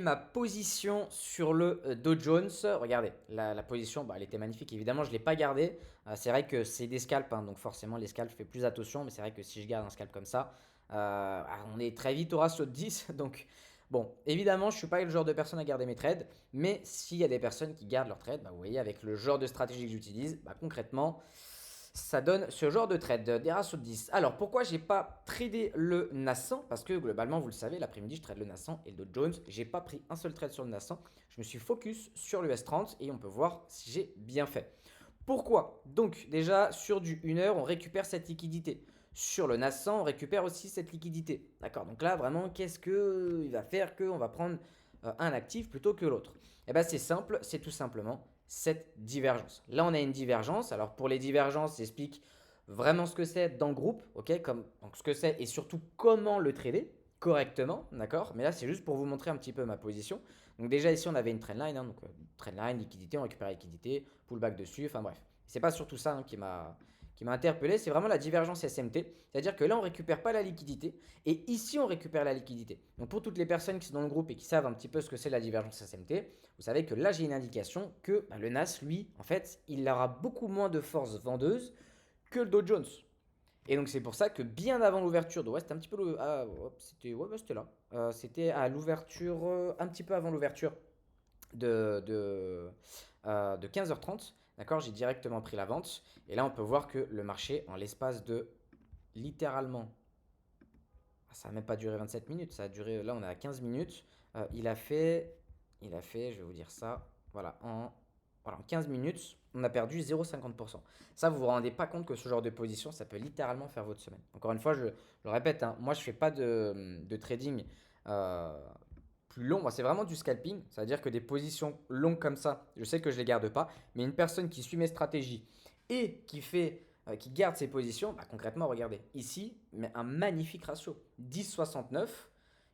Ma position sur le Dow Jones, regardez, la position, elle était magnifique. Évidemment, je ne l'ai pas gardée. C'est vrai que c'est des scalps, hein, donc forcément, les scalps, je fais plus attention. Mais c'est vrai que si je garde un scalp comme ça, on est très vite au ratio de 10. Donc, bon, évidemment, je ne suis pas le genre de personne à garder mes trades. Mais s'il y a des personnes qui gardent leurs trades, vous voyez, avec le genre de stratégie que j'utilise, concrètement, ça donne ce genre de trade, des ratios de 10. Alors, pourquoi j'ai pas tradé le Nascent? Parce que globalement, vous le savez, l'après-midi, je trade le Nascent et le Dow Jones. J'ai pas pris un seul trade sur le Nascent. Je me suis focus sur le S30 et on peut voir si j'ai bien fait. Pourquoi? Donc, déjà, sur du 1 heure, on récupère cette liquidité. Sur le Nascent, on récupère aussi cette liquidité. D'accord? Donc là, vraiment, qu'est-ce qu'il va faire qu'on va prendre un actif plutôt que l'autre? Eh bien, c'est simple, c'est tout simplement cette divergence. Là, on a une divergence. Alors, pour les divergences, j'explique vraiment ce que c'est dans le groupe, ok? Donc, ce que c'est et surtout comment le trader correctement, d'accord? Mais là, c'est juste pour vous montrer un petit peu ma position. Donc, déjà, ici, on avait une trendline, hein, donc trendline, liquidité, on récupère la liquidité, pullback dessus, enfin bref. C'est pas surtout ça, hein, qui m'a interpellé, c'est vraiment la divergence SMT. C'est-à-dire que là, on récupère pas la liquidité et ici, on récupère la liquidité. Donc, pour toutes les personnes qui sont dans le groupe et qui savent un petit peu ce que c'est la divergence SMT, vous savez que là, j'ai une indication que le NAS, lui, en fait, il aura beaucoup moins de force vendeuse que le Dow Jones. Et donc, c'est pour ça que bien avant l'ouverture, ouais, c'était un petit peu. C'était là. C'était à l'ouverture, un petit peu avant l'ouverture de 15h30. D'accord, j'ai directement pris la vente. Et là, on peut voir que le marché, en l'espace de littéralement, ça n'a même pas duré 27 minutes, ça a duré, là on est à 15 minutes. Il a fait, je vais vous dire ça, voilà, en 15 minutes, on a perdu 0,50%. Ça, vous vous rendez pas compte que ce genre de position, ça peut littéralement faire votre semaine. Encore une fois, je le répète, hein, moi je fais pas de trading euh, plus long. Moi, c'est vraiment du scalping. C'est-à-dire que des positions longues comme ça, je sais que je les garde pas. Mais une personne qui suit mes stratégies et qui garde ses positions, concrètement, regardez. Ici, mais un magnifique ratio. 10,69.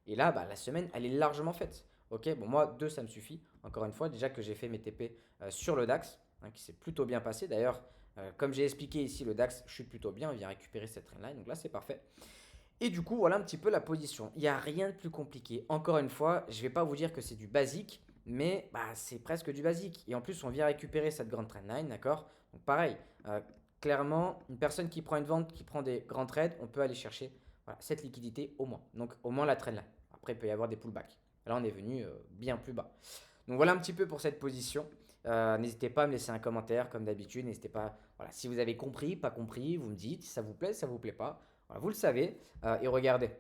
Et là, la semaine, elle est largement faite. Ok, bon, moi, 2, ça me suffit. Encore une fois, déjà que j'ai fait mes TP sur le DAX, hein, qui s'est plutôt bien passé. D'ailleurs, comme j'ai expliqué ici, le DAX chute plutôt bien. Il vient récupérer cette trendline. Donc là, c'est parfait. Et du coup, voilà un petit peu la position. Il n'y a rien de plus compliqué. Encore une fois, je ne vais pas vous dire que c'est du basique, mais c'est presque du basique. Et en plus, on vient récupérer cette grande trendline, d'accord? Donc pareil, clairement, une personne qui prend une vente, qui prend des grands trades, on peut aller chercher voilà, cette liquidité au moins. Donc au moins la trendline. Après, il peut y avoir des pullbacks. Là, on est venu bien plus bas. Donc voilà un petit peu pour cette position. N'hésitez pas à me laisser un commentaire comme d'habitude. N'hésitez pas, voilà, si vous avez compris, pas compris, vous me dites si ça vous plaît, si ça vous plaît pas. Voilà, vous le savez. Et regardez,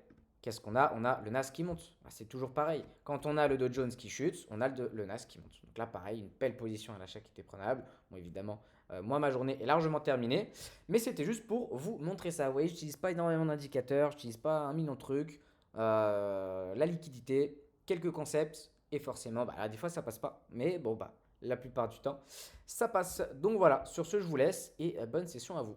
qu'est-ce qu'on a? On a le NAS qui monte. C'est toujours pareil. Quand on a le Dow Jones qui chute, on a le NAS qui monte. Donc là, pareil, une belle position à l'achat qui était prenable. Bon, évidemment, moi, ma journée est largement terminée. Mais c'était juste pour vous montrer ça. Vous voyez, je n'utilise pas énormément d'indicateurs, je n'utilise pas un million de trucs. La liquidité, quelques concepts. Et forcément, là, des fois, ça passe pas. Mais bon, la plupart du temps, ça passe. Donc voilà, sur ce, je vous laisse et bonne session à vous.